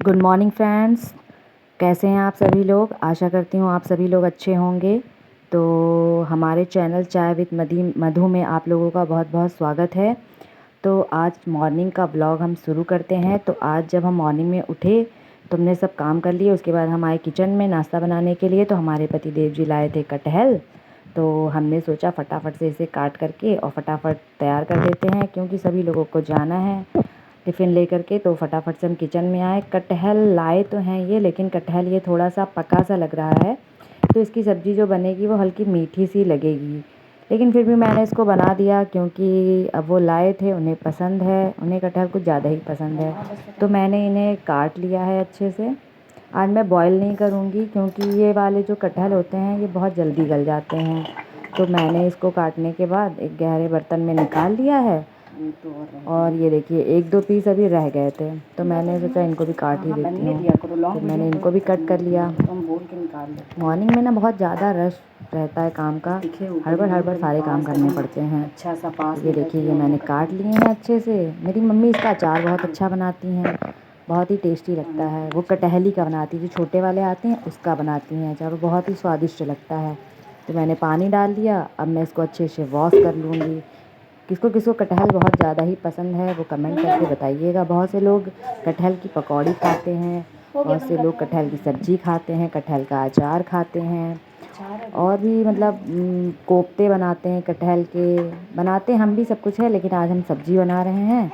Good morning friends. कैसे हैं आप सभी लोग? आशा करती हूँ आप सभी लोग अच्छे होंगे। तो हमारे चैनल चाय विद मधु में आप लोगों का बहुत बहुत स्वागत है। तो आज मॉर्निंग का ब्लॉग हम शुरू करते हैं। तो आज जब हम मॉर्निंग में उठे तो हमने सब काम कर लिए। उसके बाद हम आए किचन में नाश्ता बनाने के लिए। तो हमारे पति देव जी लाए थे कटहल। तो हमने सोचा फटाफट से इसे काट करके और फटाफट तैयार कर देते हैं, क्योंकि सभी लोगों को जाना है टिफ़िन लेकर के। तो फटाफट से हम किचन में आए। कटहल लाए तो हैं ये, लेकिन कटहल ये थोड़ा सा पका सा लग रहा है, तो इसकी सब्ज़ी जो बनेगी वो हल्की मीठी सी लगेगी। लेकिन फिर भी मैंने इसको बना दिया, क्योंकि अब वो लाए थे, उन्हें पसंद है, उन्हें कटहल कुछ ज़्यादा ही पसंद है। तो मैंने इन्हें काट लिया है अच्छे से। आज मैं बॉईल नहीं करूँगी, क्योंकि ये वाले जो कटहल होते हैं ये बहुत जल्दी गल जाते हैं। तो मैंने इसको काटने के बाद एक गहरे बर्तन में निकाल लिया है। और ये देखिए एक दो पीस अभी रह गए थे, तो मैंने सोचा इनको भी काट ही देती हूँ। तो मैंने इनको भी कट कर लिया। मॉर्निंग में ना बहुत ज़्यादा रश रहता है काम का, हड़बड़ हड़बड़ सारे काम करने पड़ते हैं। अच्छा सा पास ये देखिए ये मैंने काट लिए हैं अच्छे से। मेरी मम्मी इसका अचार बहुत अच्छा बनाती हैं, बहुत ही टेस्टी लगता है। वो कटहली का बनाती है, जो छोटे वाले आते हैं उसका बनाती हैं अचार, वो बहुत ही स्वादिष्ट लगता है। तो मैंने पानी डाल दिया। अब मैं इसको अच्छे से वॉश कर लूँगी। किसको किसको कटहल बहुत ज़्यादा ही पसंद है वो कमेंट करके बताइएगा। बहुत से लोग कटहल की पकौड़ी खाते हैं, बहुत से लोग कटहल की सब्ज़ी खाते हैं, कटहल का अचार खाते हैं, और भी मतलब कोफ्ते बनाते हैं कटहल के। बनाते हम भी सब कुछ है, लेकिन आज हम सब्ज़ी बना रहे हैं,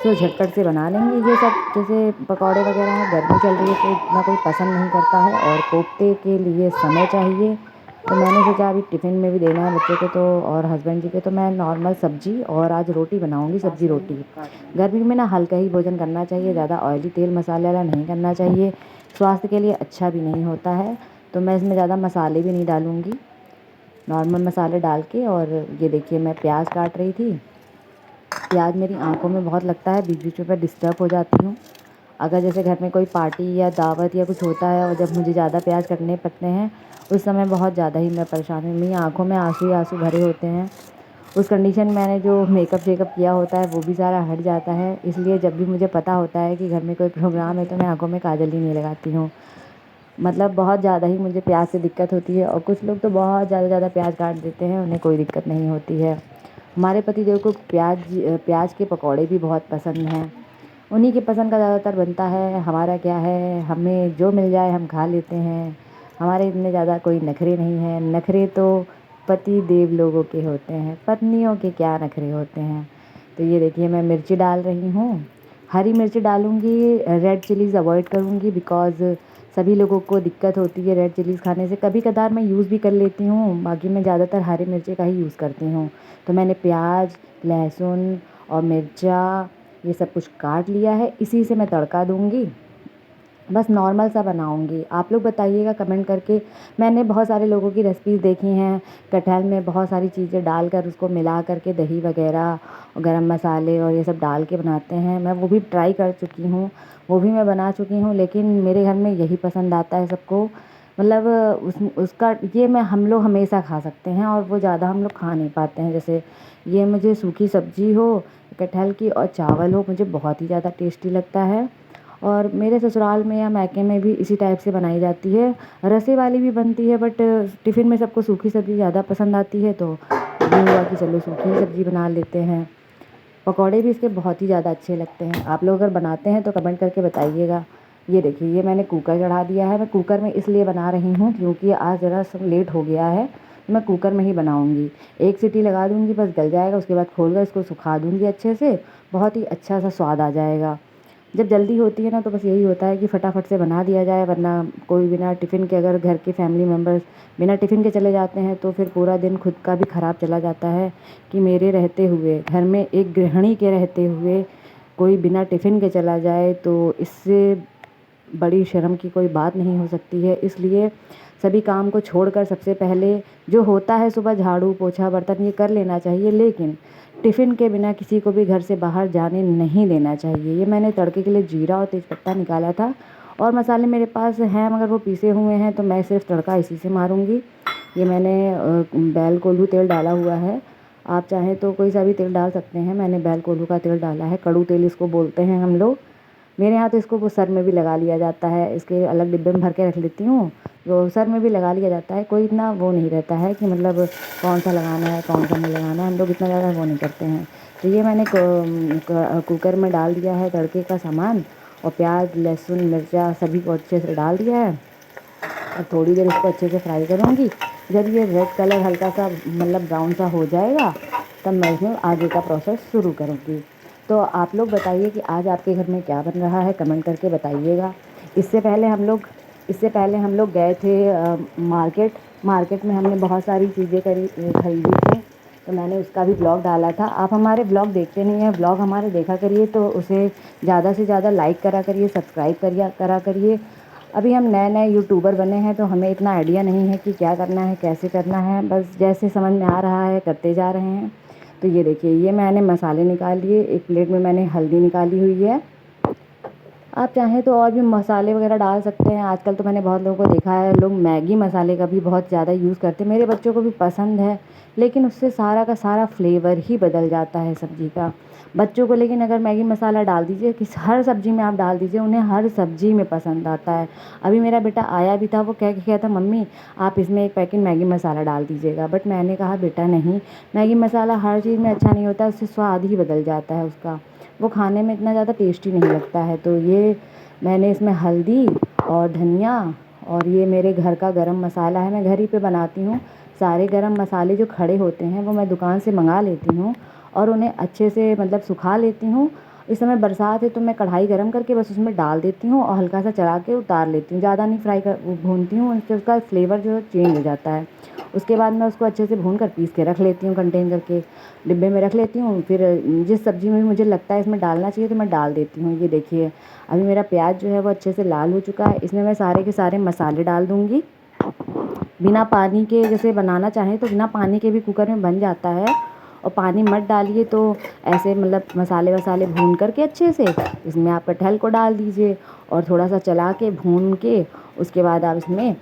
तो झटपट से बना लेंगे ये सब। जैसे पकौड़े वगैरह हैं, गर्मी चल रही है तो इतना कोई पसंद नहीं करता है, और कोफ्ते के लिए समय चाहिए। तो मैंने सोचा अभी टिफ़िन में भी देना है बच्चों को तो, और हस्बैंड जी के, तो मैं नॉर्मल सब्ज़ी और आज रोटी बनाऊंगी, सब्ज़ी रोटी। गर्मी में ना हल्का ही भोजन करना चाहिए, ज़्यादा ऑयली तेल मसाले वाला नहीं करना चाहिए, स्वास्थ्य के लिए अच्छा भी नहीं होता है। तो मैं इसमें ज़्यादा मसाले भी नहीं डालूँगी, नॉर्मल मसाले डाल के। और ये देखिए मैं प्याज काट रही थी। प्याज मेरी आँखों में बहुत लगता है, बीच बीच में मैं डिस्टर्ब हो जाती हूँ। अगर जैसे घर में कोई पार्टी या दावत या कुछ होता है और जब मुझे ज़्यादा प्याज कटने पड़ते हैं, उस समय बहुत ज़्यादा ही मैं परेशान हूँ। मेरी आँखों में आंसू ही आंसू भरे होते हैं। उस कंडीशन में मैंने जो मेकअप शेकअप किया होता है वो भी सारा हट जाता है। इसलिए जब भी मुझे पता होता है कि घर में कोई प्रोग्राम है तो मैं आँखों में काजल ही नहीं लगाती हूँ। मतलब बहुत ज़्यादा ही मुझे प्याज से दिक्कत होती है। और कुछ लोग तो बहुत ज़्यादा प्याज काट देते हैं, उन्हें कोई दिक्कत नहीं होती है। हमारे पतिदेव को प्याज के पकौड़े भी बहुत पसंद हैं, उन्हीं के पसंद का ज़्यादातर बनता है। हमारा क्या है, हमें जो मिल जाए हम खा लेते हैं। हमारे इतने ज़्यादा कोई नखरे नहीं हैं। नखरे तो पति देव लोगों के होते हैं, पत्नियों के क्या नखरे होते हैं। तो ये देखिए मैं मिर्ची डाल रही हूँ, हरी मिर्ची डालूँगी, रेड चिलीज़ अवॉइड करूँगी, बिकॉज़ सभी लोगों को दिक्कत होती है रेड चिलीज़ खाने से। कभी कदार मैं यूज़ भी कर लेती हूँ, बाकी मैं ज़्यादातर हरी मिर्ची का ही यूज़ करती हूँ। तो मैंने प्याज, लहसुन और मिर्चा ये सब कुछ काट लिया है, इसी से मैं तड़का दूँगी। बस नॉर्मल सा बनाऊँगी। आप लोग बताइएगा कमेंट करके। मैंने बहुत सारे लोगों की रेसिपीज़ देखी हैं, कटहल में बहुत सारी चीज़ें डालकर उसको मिला करके दही वगैरह, गरम मसाले और ये सब डाल के बनाते हैं। मैं वो भी ट्राई कर चुकी हूँ, वो भी मैं बना चुकी हूँ, लेकिन मेरे घर में यही पसंद आता है सबको। मतलब उसका ये मैं हम लोग हमेशा खा सकते हैं, और वो ज़्यादा हम लोग खा नहीं पाते हैं। जैसे ये मुझे सूखी सब्ज़ी हो कटहल की और चावल हो, मुझे बहुत ही ज़्यादा टेस्टी लगता है। और मेरे ससुराल में या मायके में भी इसी टाइप से बनाई जाती है। रसे वाली भी बनती है, बट टिफ़िन में सबको सूखी सब्ज़ी ज़्यादा पसंद आती है, तो ये हुआ कि चलो सूखी सब्ज़ी बना लेते हैं। पकौड़े भी इसके बहुत ही ज़्यादा अच्छे लगते हैं। आप लोग अगर बनाते हैं तो कमेंट करके बताइएगा। ये देखिए ये मैंने कुकर चढ़ा दिया है। मैं कुकर में इसलिए बना रही हूँ क्योंकि आज ज़रा सा लेट हो गया है, तो मैं कुकर में ही बनाऊँगी। एक सीटी लगा दूँगी, बस गल जाएगा, उसके बाद खोल कर इसको सुखा दूँगी अच्छे से, बहुत ही अच्छा सा स्वाद आ जाएगा। जब जल्दी होती है ना तो बस यही होता है कि फटाफट से बना दिया जाए, वरना कोई बिना टिफ़िन के, अगर घर के फैमिली मेम्बर्स बिना टिफ़िन के चले जाते हैं तो फिर पूरा दिन खुद का भी ख़राब चला जाता है। कि मेरे रहते हुए, घर में एक गृहिणी के रहते हुए कोई बिना टिफ़िन के चला जाए, तो इससे बड़ी शर्म की कोई बात नहीं हो सकती है। इसलिए सभी काम को छोड़कर सबसे पहले जो होता है सुबह झाड़ू पोछा बर्तन ये कर लेना चाहिए, लेकिन टिफ़िन के बिना किसी को भी घर से बाहर जाने नहीं देना चाहिए। ये मैंने तड़के के लिए जीरा और तेज़पत्ता निकाला था, और मसाले मेरे पास हैं मगर वो पीसे हुए हैं, तो मैं सिर्फ तड़का इसी से मारूंगी। ये मैंने बैल कोल्हू तेल डाला हुआ है, आप चाहें तो कोई सा भी तेल डाल सकते हैं। मैंने बैल कोल्हू का तेल डाला है, कड़ू तेल इसको बोलते हैं हम लोग। मेरे यहाँ तो इसको वो सर में भी लगा लिया जाता है, इसके अलग डिब्बे में भर के रख लेती हूँ, वो सर में भी लगा लिया जाता है। कोई इतना वो नहीं रहता है कि मतलब कौन सा लगाना है कौन सा नहीं लगाना है, हम लोग इतना ज़्यादा वो नहीं करते हैं। तो ये मैंने कुकर में डाल दिया है तड़के का सामान, और प्याज लहसुन मिर्चा सभी को अच्छे से डाल दिया है। और थोड़ी देर इसको अच्छे से फ्राई करूँगी। जब ये रेड कलर हल्का सा मतलब ब्राउन सा हो जाएगा, तब मैं इसमें आगे का प्रोसेस शुरू करूँगी। तो आप लोग बताइए कि आज आपके घर में क्या बन रहा है, कमेंट करके बताइएगा। इससे पहले हम लोग गए थे मार्केट में हमने बहुत सारी चीज़ें खरीदी थी, तो मैंने उसका भी ब्लॉग डाला था। आप हमारे ब्लॉग देखते नहीं हैं, ब्लॉग हमारे देखा करिए, तो उसे ज़्यादा से ज़्यादा लाइक करा करिए, सब्सक्राइब करा करिए। अभी हम नए नए यूट्यूबर बने हैं, तो हमें इतना आइडिया नहीं है कि क्या करना है कैसे करना है, बस जैसे समझ में आ रहा है करते जा रहे हैं। तो ये देखिए, ये मैंने मसाले निकाल लिए, एक प्लेट में मैंने हल्दी निकाली हुई है। आप चाहें तो और भी मसाले वगैरह डाल सकते हैं। आजकल तो मैंने बहुत लोगों को देखा है, लोग मैगी मसाले का भी बहुत ज़्यादा यूज़ करते हैं, मेरे बच्चों को भी पसंद है, लेकिन उससे सारा का सारा फ्लेवर ही बदल जाता है सब्ज़ी का। बच्चों को लेकिन अगर मैगी मसाला डाल दीजिए, किस हर सब्ज़ी में आप डाल दीजिए, उन्हें हर सब्ज़ी में पसंद आता है। अभी मेरा बेटा आया भी था, वो कह के गया था, मम्मी आप इसमें एक पैकेट मैगी मसाला डाल दीजिएगा। बट मैंने कहा बेटा नहीं, मैगी मसाला हर चीज़ में अच्छा नहीं होता, उससे स्वाद ही बदल जाता है उसका, वो खाने में इतना ज़्यादा टेस्टी नहीं लगता है। तो ये मैंने इसमें हल्दी और धनिया, और ये मेरे घर का गरम मसाला है, मैं घर ही पे बनाती हूँ। सारे गरम मसाले जो खड़े होते हैं वो मैं दुकान से मंगा लेती हूँ, और उन्हें अच्छे से मतलब सुखा लेती हूँ। इस समय बरसात है तो मैं कढ़ाई गरम करके बस उसमें डाल देती हूँ और हल्का सा चला के उतार लेती हूँ, ज़्यादा नहीं भूनती हूँ, उससे उसका फ्लेवर जो है चेंज हो जाता है। उसके बाद मैं उसको अच्छे से भून कर पीस के रख लेती हूँ, कंटेन करके डिब्बे में रख लेती हूँ। फिर जिस सब्ज़ी में मुझे लगता है इसमें डालना चाहिए तो मैं डाल देती हूँ। ये देखिए, अभी मेरा प्याज जो है वो अच्छे से लाल हो चुका है, इसमें मैं सारे के सारे मसाले डाल दूँगी। बिना पानी के जैसे बनाना चाहें तो बिना पानी के भी कुकर में बन जाता है, और पानी मत डालिए। तो ऐसे मतलब मसाले वसाले भून करके अच्छे से इसमें आप कटहल को डाल दीजिए, और थोड़ा सा चला के भून के उसके बाद आप इसमें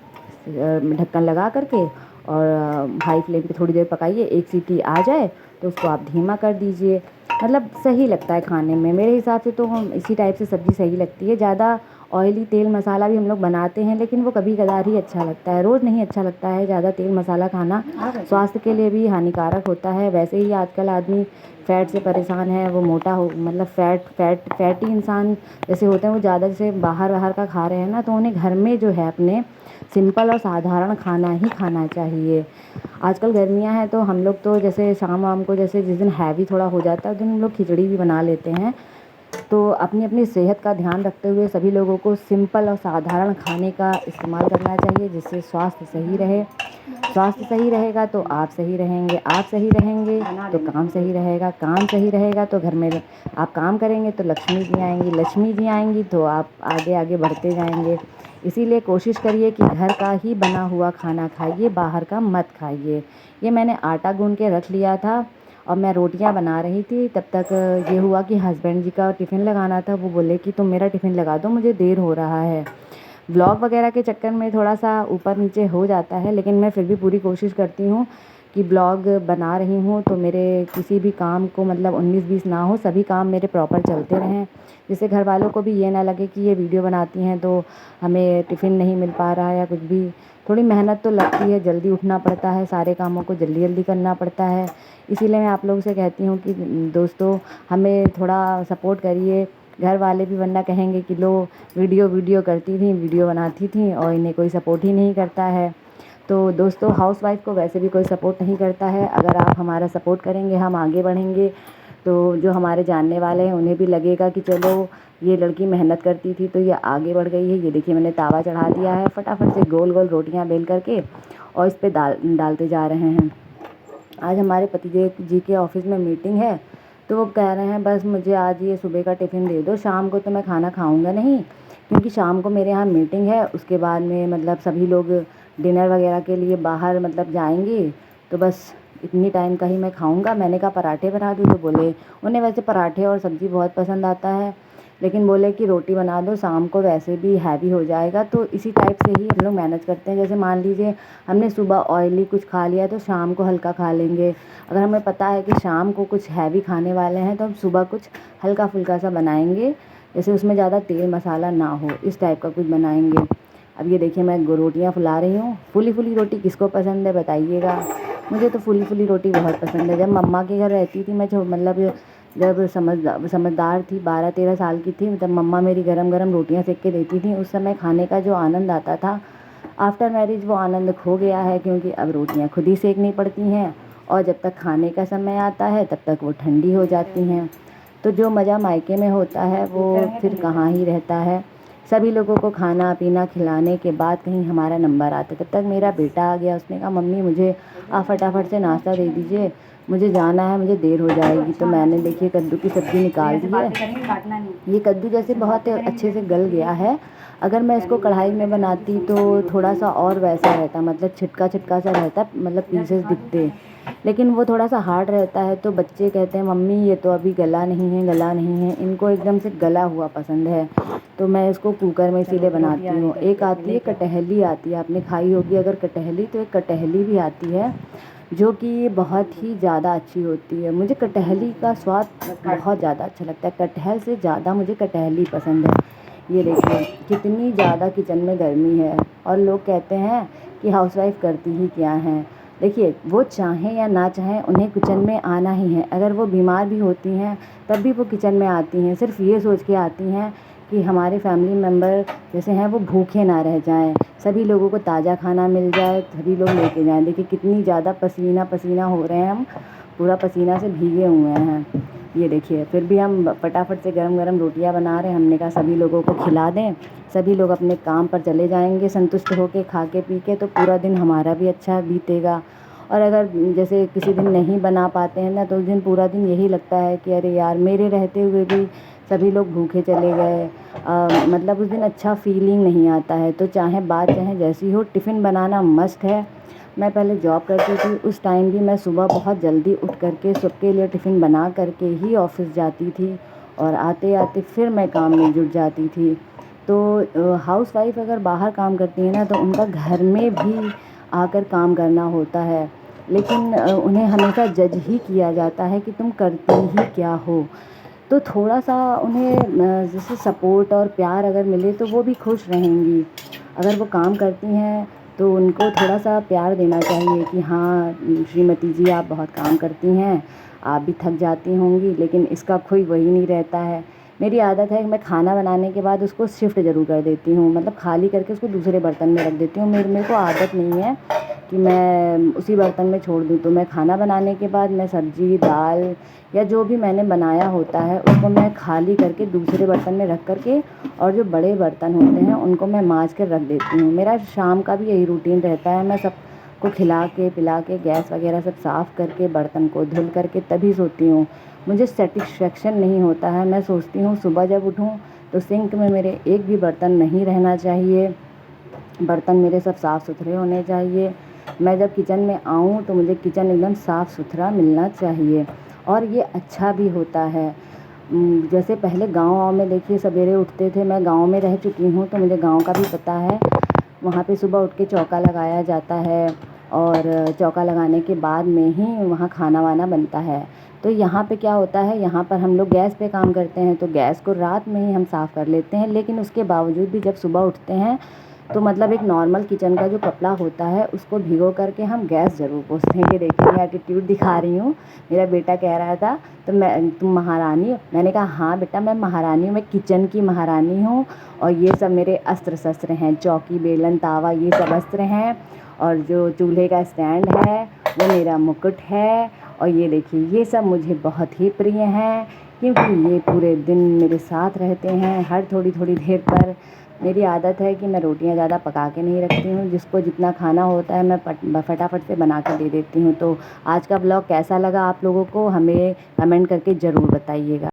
ढक्कन लगा करके और हाई फ्लेम पे थोड़ी देर पकाइए, एक सीटी आ जाए तो उसको आप धीमा कर दीजिए। मतलब सही लगता है खाने में, मेरे हिसाब से तो हम इसी टाइप से सब्ज़ी सही लगती है। ज़्यादा ऑयली तेल मसाला भी हम लोग बनाते हैं, लेकिन वो कभी कदार ही अच्छा लगता है, रोज़ नहीं अच्छा लगता है। ज़्यादा तेल मसाला खाना स्वास्थ्य के लिए भी हानिकारक होता है। वैसे ही आजकल आदमी फ़ैट से परेशान है, वो मोटा हो मतलब फैटी इंसान जैसे होते हैं, वो ज़्यादा जैसे बाहर का खा रहे हैं ना, तो उन्हें घर में जो है अपने सिंपल और साधारण खाना ही खाना चाहिए। आजकल गर्मियाँ हैं तो हम लोग तो जैसे शाम वाम को जैसे जिस दिन हैवी थोड़ा हो जाता है उस दिन हम लोग खिचड़ी भी बना लेते हैं। तो अपनी अपनी सेहत का ध्यान रखते हुए सभी लोगों को सिंपल और साधारण खाने का इस्तेमाल करना चाहिए, जिससे स्वास्थ्य सही रहे। स्वास्थ्य सही रहेगा तो आप सही रहेंगे, आप सही रहेंगे तो काम सही रहेगा, काम सही रहेगा तो घर में आप काम करेंगे तो लक्ष्मी जी आएंगी, लक्ष्मी जी आएंगी तो आप आगे आगे बढ़ते जाएंगे। इसीलिए कोशिश करिए कि घर का ही बना हुआ खाना खाइए, बाहर का मत खाइए। ये मैंने आटा गूंद के रख लिया था और मैं रोटियां बना रही थी, तब तक ये हुआ कि हस्बैंड जी का टिफ़िन लगाना था। वो बोले कि तुम मेरा टिफ़िन लगा दो, मुझे देर हो रहा है। व्लॉग वगैरह के चक्कर में थोड़ा सा ऊपर नीचे हो जाता है, लेकिन मैं फिर भी पूरी कोशिश करती हूँ कि ब्लॉग बना रही हूँ तो मेरे किसी भी काम को मतलब 19-20 ना हो, सभी काम मेरे प्रॉपर चलते रहें, जिससे घर वालों को भी ये ना लगे कि ये वीडियो बनाती हैं तो हमें टिफ़िन नहीं मिल पा रहा है या कुछ भी। थोड़ी मेहनत तो लगती है, जल्दी उठना पड़ता है, सारे कामों को जल्दी जल्दी करना पड़ता है। इसीलिए मैं आप लोगों से कहती हूँ कि दोस्तों हमें थोड़ा सपोर्ट करिए। घर वाले भी वरना कहेंगे कि लो वीडियो करती थी, वीडियो बनाती थी और इन्हें कोई सपोर्ट ही नहीं करता है। तो दोस्तों हाउसवाइफ को वैसे भी कोई सपोर्ट नहीं करता है, अगर आप हमारा सपोर्ट करेंगे हम आगे बढ़ेंगे, तो जो हमारे जानने वाले हैं उन्हें भी लगेगा कि चलो ये लड़की मेहनत करती थी तो ये आगे बढ़ गई है। ये देखिए मैंने तावा चढ़ा दिया है, फटाफट से गोल गोल रोटियां बेल करके और इस पर डालते जा रहे हैं। आज हमारे पतिदेव जी के ऑफिस में मीटिंग है, तो वो कह रहे हैं बस मुझे आज ये सुबह का टिफ़िन दे दो, शाम को तो मैं खाना खाऊंगा नहीं, क्योंकि शाम को मेरे यहाँ मीटिंग है। उसके बाद में मतलब सभी लोग डिनर वगैरह के लिए बाहर मतलब जाएंगे, तो बस इतनी टाइम का ही मैं खाऊंगा। मैंने कहा पराठे बना दूँ, तो बोले उन्हें वैसे पराठे और सब्ज़ी बहुत पसंद आता है, लेकिन बोले कि रोटी बना दो, शाम को वैसे भी हैवी हो जाएगा। तो इसी टाइप से ही हम लोग मैनेज करते हैं। जैसे मान लीजिए हमने सुबह ऑयली कुछ खा लिया तो शाम को हल्का खा लेंगे। अगर हमें पता है कि शाम को कुछ हैवी खाने वाले हैं तो हम सुबह कुछ हल्का फुल्का सा बनाएंगे, जैसे उसमें ज़्यादा तेल मसाला ना हो, इस टाइप का कुछ बनाएंगे। अब ये देखिए मैं रोटियाँ फुला रही हूँ। फुली फुली रोटी किसको पसंद है बताइएगा। मुझे तो फुली फुली रोटी बहुत पसंद है। जब मम्मा के घर रहती थी मैं मतलब जब समझदार थी, 12-13 साल की थी, तब मम्मा मेरी गरम गरम रोटियां सेक के देती थी। उस समय खाने का जो आनंद आता था, आफ्टर मैरिज वो आनंद खो गया है, क्योंकि अब रोटियां खुद ही सेकनी पड़ती हैं और जब तक खाने का समय आता है तब तक वो ठंडी हो जाती हैं। तो जो मज़ा मायके में होता है वो फिर कहाँ ही रहता है। सभी लोगों को खाना पीना खिलाने के बाद कहीं हमारा नंबर आता, तब तक मेरा बेटा आ गया। उसने कहा मम्मी मुझे आप फटाफट से नाश्ता दे दीजिए, मुझे जाना है, मुझे देर हो जाएगी। तो मैंने देखिए कद्दू की सब्ज़ी निकाल दी है। ये कद्दू जैसे बहुत अच्छे से गल गया है। अगर मैं इसको कढ़ाई में बनाती तो थोड़ा सा और वैसा रहता, मतलब छिटका छिटका सा रहता, मतलब पीसेस दिखते, लेकिन वो थोड़ा सा हार्ड रहता है। तो बच्चे कहते हैं मम्मी ये तो अभी गला नहीं है, गला नहीं है, इनको एकदम से गला हुआ पसंद है। तो मैं इसको कुकर में इसीलिए बनाती हूँ। एक आती है कटहली, आती है, आपने खाई होगी अगर कटहली, तो एक कटहली भी आती है जो कि बहुत ही ज़्यादा अच्छी होती है। मुझे कटहली का स्वाद बहुत ज़्यादा अच्छा लगता है। कटहल से ज़्यादा मुझे कटहली पसंद है। ये देखिए कितनी ज़्यादा किचन में गर्मी है और लोग कहते हैं कि हाउसवाइफ करती ही क्या हैं। देखिए वो चाहें या ना चाहें उन्हें किचन में आना ही है। अगर वो बीमार भी होती हैं तब भी वो किचन में आती हैं, सिर्फ ये सोच के आती हैं कि हमारे फैमिली मेम्बर जैसे हैं वो भूखे ना रह जाएं, सभी लोगों को ताज़ा खाना मिल जाए, सभी लोग लेके जाएं। देखिए कितनी ज़्यादा पसीना पसीना हो रहे हैं, हम पूरा पसीना से भीगे हुए हैं। ये देखिए फिर भी हम फटाफट से गरम गरम रोटियां बना रहे हैं। हमने कहा सभी लोगों को खिला दें, सभी लोग अपने काम पर चले जाएंगे संतुष्ट होके खा के पी के, तो पूरा दिन हमारा भी अच्छा बीतेगा। और अगर जैसे किसी दिन नहीं बना पाते हैं ना, तो उस दिन पूरा दिन यही लगता है कि अरे यार मेरे रहते हुए भी सभी लोग भूखे चले गए। मतलब उस दिन अच्छा फीलिंग नहीं आता है। तो चाहे बात चाहे जैसी हो, टिफ़िन बनाना मस्ट है। मैं पहले जॉब करती थी, उस टाइम भी मैं सुबह बहुत जल्दी उठ करके सबके लिए टिफ़िन बना करके ही ऑफिस जाती थी और आते आते फिर मैं काम में जुट जाती थी। तो हाउसवाइफ अगर बाहर काम करती है ना, तो उनका घर में भी आकर काम करना होता है, लेकिन उन्हें हमेशा जज ही किया जाता है कि तुम करती ही क्या हो। तो थोड़ा सा उन्हें जैसे सपोर्ट और प्यार अगर मिले तो वो भी खुश रहेंगी। अगर वो काम करती हैं तो उनको थोड़ा सा प्यार देना चाहिए कि हाँ श्रीमती जी आप बहुत काम करती हैं, आप भी थक जाती होंगी, लेकिन इसका कोई वही नहीं रहता है। मेरी आदत है कि मैं खाना बनाने के बाद उसको शिफ्ट ज़रूर कर देती हूँ, मतलब खाली करके उसको दूसरे बर्तन में रख देती हूँ। मेरे को आदत नहीं है कि मैं उसी बर्तन में छोड़ दूँ। तो मैं खाना बनाने के बाद मैं सब्ज़ी दाल या जो भी मैंने बनाया होता है उसको मैं खाली करके दूसरे बर्तन में रख करके, और जो बड़े बर्तन होते हैं उनको मैं मांज कर रख देती हूँ। मेरा शाम का भी यही रूटीन रहता है। मैं सबको खिला के पिला के गैस वगैरह सब साफ़ करके बर्तन को धुल करके तभी सोती हूँ। मुझे सेटिस्फेक्शन नहीं होता है। मैं सोचती हूँ सुबह जब उठूँ तो सिंक में मेरे एक भी बर्तन नहीं रहना चाहिए, बर्तन मेरे सब साफ़ सुथरे होने चाहिए। मैं जब किचन में आऊँ तो मुझे किचन एकदम साफ़ सुथरा मिलना चाहिए, और ये अच्छा भी होता है। जैसे पहले गाँव में देखिए सवेरे उठते थे, मैं गाँव में रह चुकी हूँ तो मुझे गाँव का भी पता है। वहाँ पे सुबह उठ के चौका लगाया जाता है और चौका लगाने के बाद में ही वहाँ खाना वाना बनता है। तो यहाँ पे क्या होता है, यहाँ पर हम लोग गैस पे काम करते हैं तो गैस को रात में ही हम साफ़ कर लेते हैं, लेकिन उसके बावजूद भी जब सुबह उठते हैं तो मतलब एक नॉर्मल किचन का जो कपड़ा होता है उसको भिगो करके हम गैस ज़रूर पोंछते हैं। ये देखिए मैं एटीट्यूड दिखा रही हूँ। मेरा बेटा कह रहा था तो मैं तुम महारानी हो? मैंने कहा हाँ बेटा मैं महारानी हूँ, मैं किचन की महारानी हूँ, और ये सब मेरे अस्त्र शस्त्र हैं, चौकी बेलन तावा ये सब अस्त्र हैं, और जो चूल्हे का स्टैंड है वो मेरा मुकुट है। और ये देखिए ये सब मुझे बहुत ही प्रिय हैं, क्योंकि ये पूरे दिन मेरे साथ रहते हैं। हर थोड़ी थोड़ी देर पर मेरी आदत है कि मैं रोटियां ज़्यादा पका के नहीं रखती हूँ, जिसको जितना खाना होता है मैं फटाफट से बना के दे देती हूँ। तो आज का ब्लॉग कैसा लगा आप लोगों को, हमें कमेंट करके ज़रूर बताइएगा।